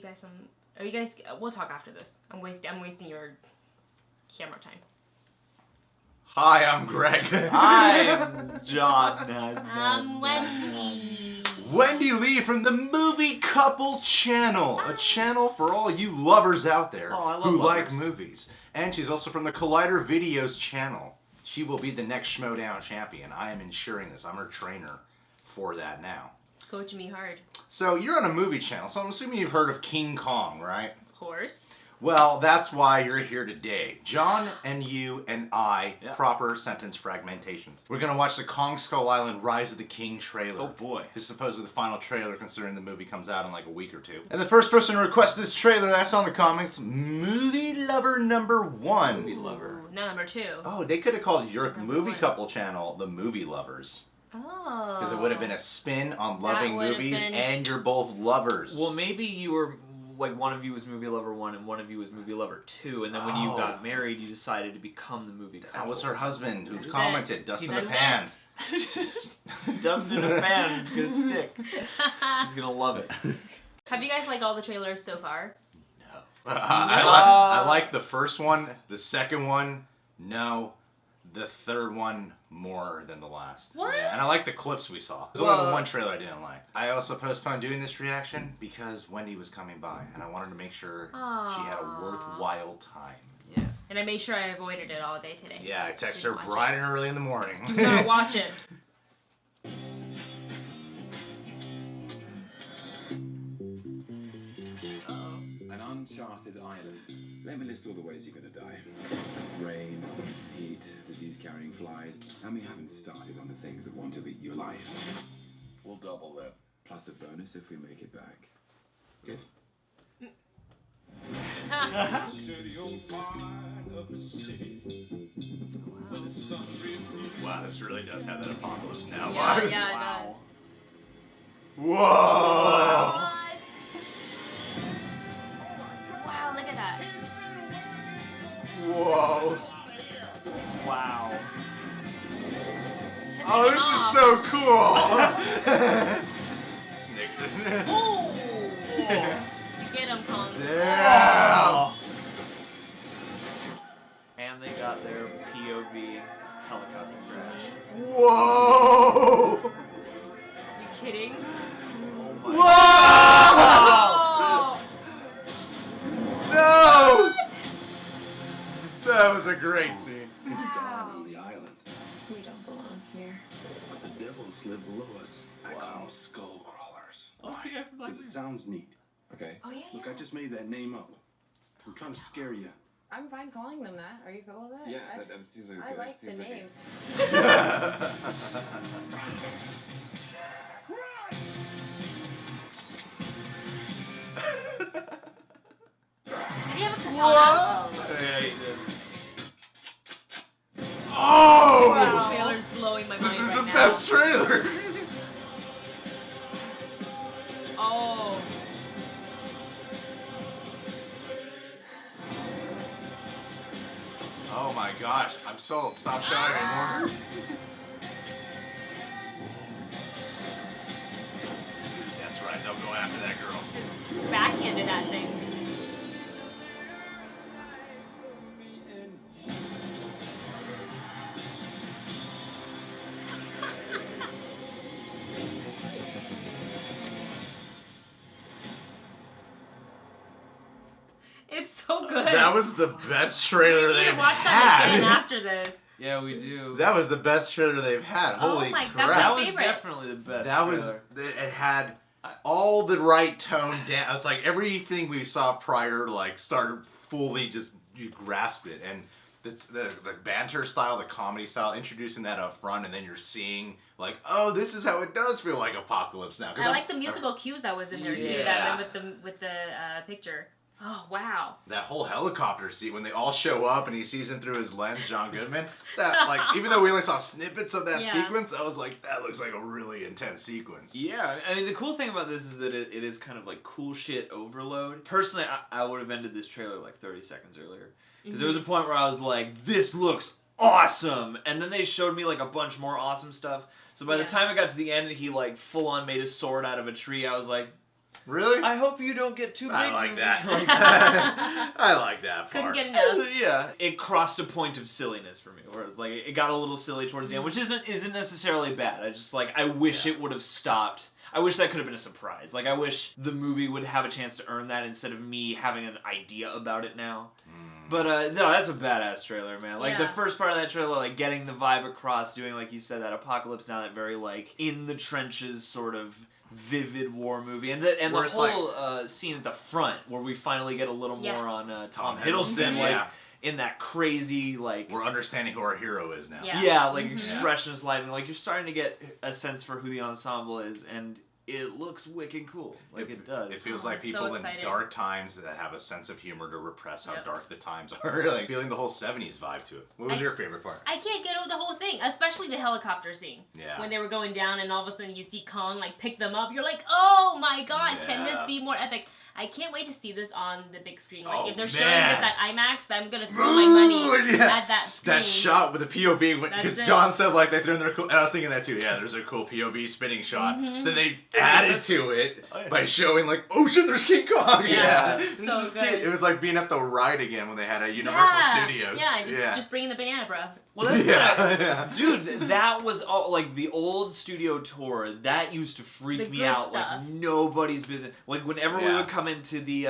guys some... Are you guys... We'll talk after this. I'm wasting your camera time. Hi, I'm Greg. I'm John. I'm Wendy. Wendy Lee from the Movie Couple Channel. A channel for all you lovers out there who like movies. And she's also from the Collider Videos channel. She will be the next Schmodown champion. I am ensuring this. I'm her trainer for that now. It's coaching me hard. So you're on a movie channel, so I'm assuming you've heard of King Kong, right? Of course. Well, that's why you're here today. John and you and I, proper sentence fragmentations. We're gonna watch the Kong Skull Island Rise of the King trailer. Oh boy. This is supposedly the final trailer considering the movie comes out in like a week or two. And the first person to request this trailer, that's on the comics, Movie Lover number 1. Movie Lover. No, number 2. Oh, they could have called your Number Movie 1. Couple channel the Movie Lovers. Oh. Because it would have been a spin on loving would've movies been... and you're both lovers. Well, maybe you were... Like, one of you was Movie Lover 1 and one of you was Movie Lover 2, and then when you got married, you decided to become the movie couple. That was her husband who That's commented, it. Dust in That's the Pan. Dust in a pan is gonna stick. He's gonna love it. Have you guys liked all the trailers so far? No. I like the first one, the second one, no. The third one more than the last. What? Yeah, and I like the clips we saw. There's only the one trailer I didn't like. I also postponed doing this reaction because Wendy was coming by and I wanted to make sure she had a worthwhile time. Yeah. And I made sure I avoided it all day today. Yeah, I texted her bright and early in the morning. Do not watch it. An uncharted island. Let me list all the ways you're gonna die. Rain, heat, disease-carrying flies, and we haven't started on the things that want to eat your life. We'll double that. Plus a bonus if we make it back. Good? Wow, this really does have that apocalypse now. Yeah, yeah, it Wow. does. Whoa! What? Wow, look at that. Whoa! Wow. Just Oh, take it this off. is so cool! Nixon. Oh! You get him, Kong. Damn! And they got their POV helicopter crash. Whoa! You kidding? Oh my Whoa! Oh! No! What? That was a great scene. It's gone on the island, We don't belong here. but the devils live below us. I call them skull crawlers. Oh, it's the guy from Black Because it Mirror. sounds neat. Okay. Oh, yeah, Look, yeah. I just made that name up. I'm trying to scare you. I'm fine calling them that. Are you cool with that? Yeah, that seems like I like the name. Did he have a katana? Yeah, he did. This Oh! trailer's blowing my mind This is right the now. best trailer! Oh. Oh my gosh, I'm sold. Stop shouting anymore. That's right, don't go after that girl. Just backhanded that thing. It's so good. That was the best trailer We need they've to watch that again had. after this. Yeah, we do. That was the best trailer they've had. Holy my- crap. that's my That was favorite. definitely the best That was, trailer. it had all the right tone down. It's like everything we saw prior, like, started fully just, you grasp it. And the banter style, the comedy style, introducing that up front, and then you're seeing, like, oh, this is how it does feel like apocalypse now. I like the musical cues that was in there too. Yeah. That with the picture. Oh wow. That whole helicopter scene when they all show up and he sees him through his lens, John Goodman. That, like, even though we only saw snippets of that sequence, I was like, that looks like a really intense sequence. Yeah, I mean, the cool thing about this is that it is kind of like cool shit overload. Personally, I would have ended this trailer like 30 seconds earlier. Because there was a point where I was like, this looks awesome! And then they showed me like a bunch more awesome stuff. So by the time it got to the end and he like full on made a sword out of a tree, I was like, Really? I hope you don't get too big. I like movie." that. I like that Couldn't part. get enough. Yeah, it crossed a point of silliness for me, where it's like it got a little silly towards the end, which isn't necessarily bad. I just I wish it would have stopped. I wish that could have been a surprise. I wish the movie would have a chance to earn that instead of me having an idea about it now. But no, that's a badass trailer, man. The first part of that trailer, getting the vibe across, doing like you said, that Apocalypse Now, that very in the trenches sort of vivid war movie, and the whole scene at the front where we finally get a little more on Tom Hiddleston, in that crazy we're understanding who our hero is now. Expressionist lighting. You're starting to get a sense for who the ensemble is, and it looks wicked cool. It does. It feels like people so in dark times that have a sense of humor to repress how dark the times are. Feeling the whole 70s vibe to it. What was your favorite part? I can't get over the whole thing, especially the helicopter scene. Yeah. When they were going down and all of a sudden you see Kong pick them up, you're like, oh my god, can this be more epic? I can't wait to see this on the big screen. If they're showing this at IMAX, I'm gonna throw my money at that screen. That shot with the POV, because John said they threw in their cool, and I was thinking that too. Yeah, there's a cool POV spinning shot. Then they added to it by showing oh shit, there's King Kong. So good. It was like being at the ride again when they had a Universal Studios. Just bringing the banana breath. Well, that's dude, that was all the old studio tour. That used to freak me out stuff. Nobody's business. Whenever we would come into the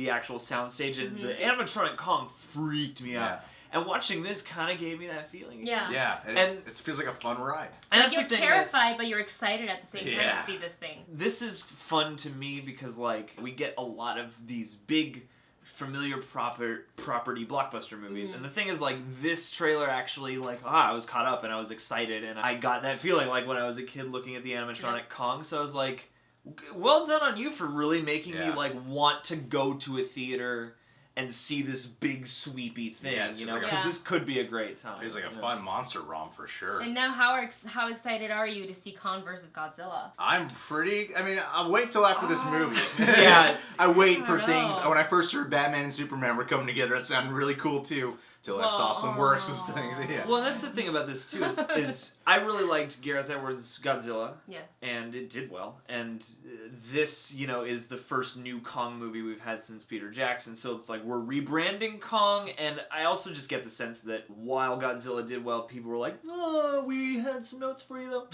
actual soundstage, and the animatronic Kong freaked me out. And watching this kind of gave me that feeling. Yeah, and it feels like a fun ride. And you're terrified, but you're excited at the same time to see this thing. This is fun to me because we get a lot of these big, familiar property blockbuster movies, and the thing is this trailer actually I was caught up and I was excited, and I got that feeling when I was a kid looking at the animatronic Kong. So I was well done on you for really making me want to go to a theater and see this big sweepy thing, because this could be a great time. Feels like a fun monster romp for sure. And now, how excited are you to see Kong versus Godzilla? I'm pretty. I mean, I'll wait till after this movie. I wait for things. When I first heard Batman and Superman were coming together, it sounded really cool too. Till I saw some works and things. Well, that's the thing about this too is I really liked Gareth Edwards' Godzilla. Yeah. And it did well. And this, is the first new Kong movie we've had since Peter Jackson. So it's we're rebranding Kong, and I also just get the sense that while Godzilla did well, people were oh, we had some notes for you though.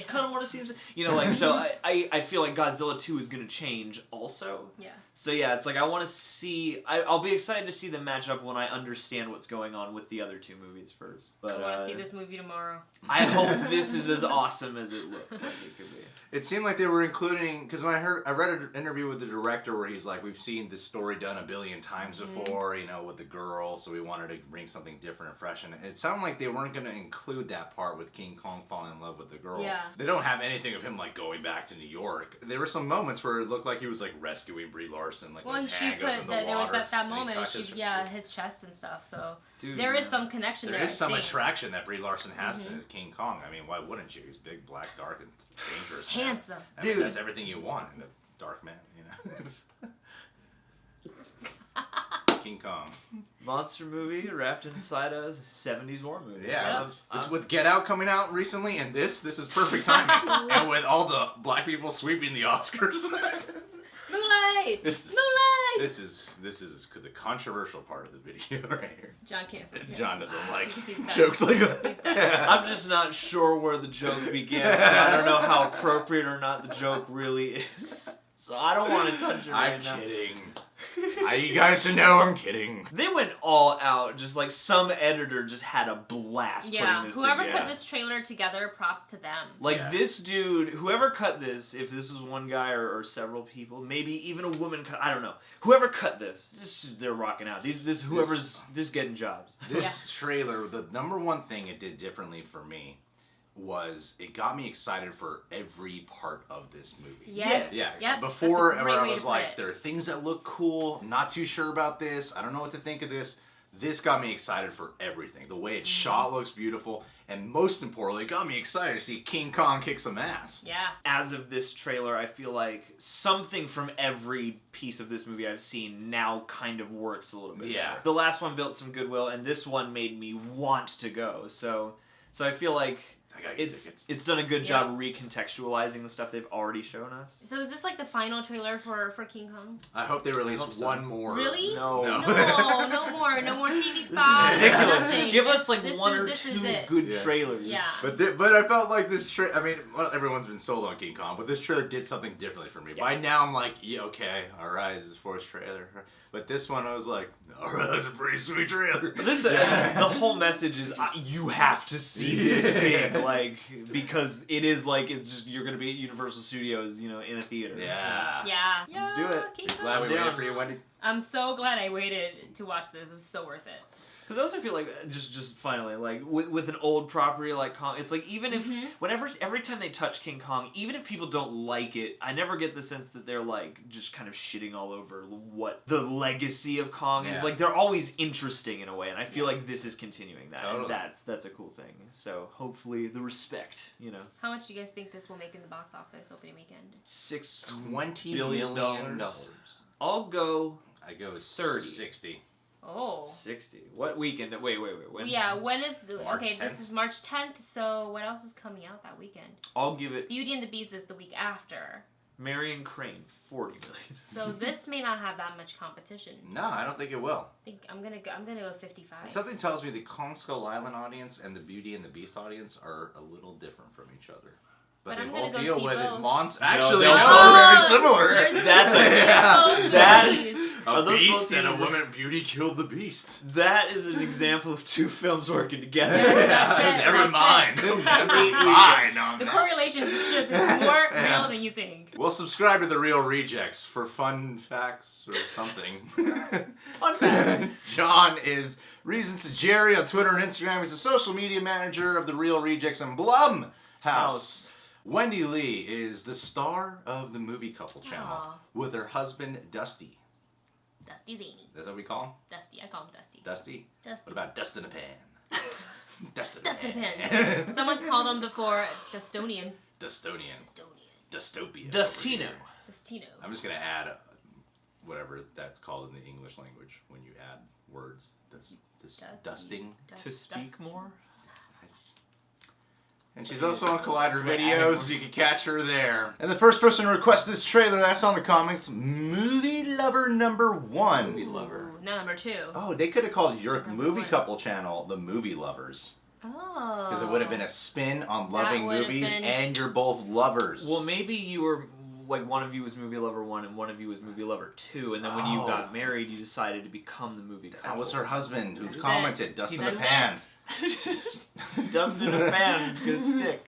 Kind of want to see him. So I feel like Godzilla 2 is going to change also. Yeah. So it's I want to see. I'll be excited to see them match up when I understand what's going on with the other two movies first. But I want to see this movie tomorrow. I hope this is as awesome as it looks like it could be. It seemed like they were including, because when I read an interview with the director where he's we've seen this story done a billion times before, with the girl, so we wanted to bring something different and fresh. And it sounded like they weren't going to include that part with King Kong falling in love with the girl. Yeah. They don't have anything of him going back to New York. There were some moments where it looked like he was rescuing Brie Larson, when his hand goes in the water. There was that moment, his chest and stuff. So Dude, there is some connection there. There is some attraction that Brie Larson has to King Kong. I mean, why wouldn't you? He's big, black, dark, and dangerous. Handsome. I mean, that's everything you want in a dark man, King Kong. Monster movie wrapped inside a 70s war movie. Yeah. With Get Out coming out recently, and this is perfect timing. And with all the black people sweeping the Oscars. Moonlight! This is the controversial part of the video right here. John can't focus. John doesn't like he's jokes like that. I'm just not sure where the joke began, so I don't know how appropriate or not the joke really is. So I don't want to touch it right now. I'm kidding. You guys should know I'm kidding. They went all out, just some editor just had a blast putting this whoever together. put this trailer together, props to them. This dude, whoever cut this, if this was one guy or several people, maybe even a woman cut, I don't know. Whoever cut this they're rocking out. Whoever's getting jobs. This trailer, the number one thing it did differently for me was it got me excited for every part of this movie. Yes. Yeah. Yep. Before, I was there are things that look cool. I'm not too sure about this. I don't know what to think of this. This got me excited for everything. The way it's shot looks beautiful. And most importantly, it got me excited to see King Kong kick some ass. Yeah. As of this trailer, I feel like something from every piece of this movie I've seen now kind of works a little bit better. The last one built some goodwill, and this one made me want to go. So I feel like I gotta get it's tickets. it's done a good job recontextualizing the stuff they've already shown us. So is this like the final trailer for King Kong? I hope they release hope so. one more. Really? No. No, no more TV spots. Ridiculous. nothing. Just give us like This one is- or this two is it. good Yeah. trailers. Yeah. But I felt like this I mean, well, everyone's been sold on King Kong, but this trailer did something differently for me. Yeah. By now, I'm like, yeah, okay, all right, this is Forrest's trailer. But this one, I was like, all right, that's a pretty sweet trailer. But this the whole message is you have to see this thing, like, because it is like it's just you're gonna be at Universal Studios, you know, in a theater. Yeah. Yeah. Let's do it. King Kong. Glad we Down. waited for you, Wendy. I'm so glad I waited to watch this. It was so worth it. Because I also feel like just finally like with an old property like Kong, it's like even if every time they touch King Kong, even if people don't like it, I never get the sense that they're like just kind of shitting all over what the legacy of Kong is. Yeah. Like they're always interesting in a way, and I feel like this is continuing that. Totally. And that's a cool thing. So hopefully the respect, you know. How much do you guys think this will make in the box office opening weekend? $20 billion. million. I'll go I go 30. 60. Oh. 60. What weekend? Wait. When's, Yeah, when is the March okay, 10th. this is March 10th, so what else is coming out that weekend? I'll give it Beauty and the Beast is the week after. Marion Crane, 40 million. So this may not have that much competition. No, I don't think it will. I think I'm gonna go 55. Something tells me the Kong Skull Island audience and the Beauty and the Beast audience are a little different from each other. But But they I'm gonna both go deal see with both. it. Actually, they'll no, both- they're very similar. There's That's both that- movies. A Are those beast both and a universe- woman. Beauty killed the beast. That is an example of two films working together. That's it, Never that's mind. it. Never mind on The that. correlationship is more real than you think. Well, subscribe to The Real Rejects for fun facts or something. Fun fact. John is Reasons to Jerry on Twitter and Instagram. He's the social media manager of The Real Rejects and Blumhouse. House. Wendy Lee is the star of the Movie Couple channel Aw. with her husband, Dusty. Dusty Zany. That's what we call him? Dusty. I call him Dusty. Dusty? Dusty. What about Dust in a Pan? Dust in a Dust in a Pan. Pan. Someone's called him before Dustonian. Dustonian. Dustonian. Dystopia. Dustino. over here. Dustino. I'm just going to add whatever that's called in the English language when you add words. Dusting. To speak Dust. more? And she's also on Collider what videos, so you can catch her there. And the first person to request this trailer, that's on the comics, Movie Lover number 1. Movie Lover. Ooh, no, number 2. Oh, they could have called your Number movie 1. couple channel the Movie Lovers. Oh. Because it would have been a spin on loving would've movies, been- and you're both lovers. Well, maybe you were like one of you was Movie Lover 1 and one of you was Movie Lover 2, and then when you Oh. got married, you decided to become the movie couple. That was her husband who That's commented, it. Dust in That's the it. Pan. Dust in a Pan is gonna stick.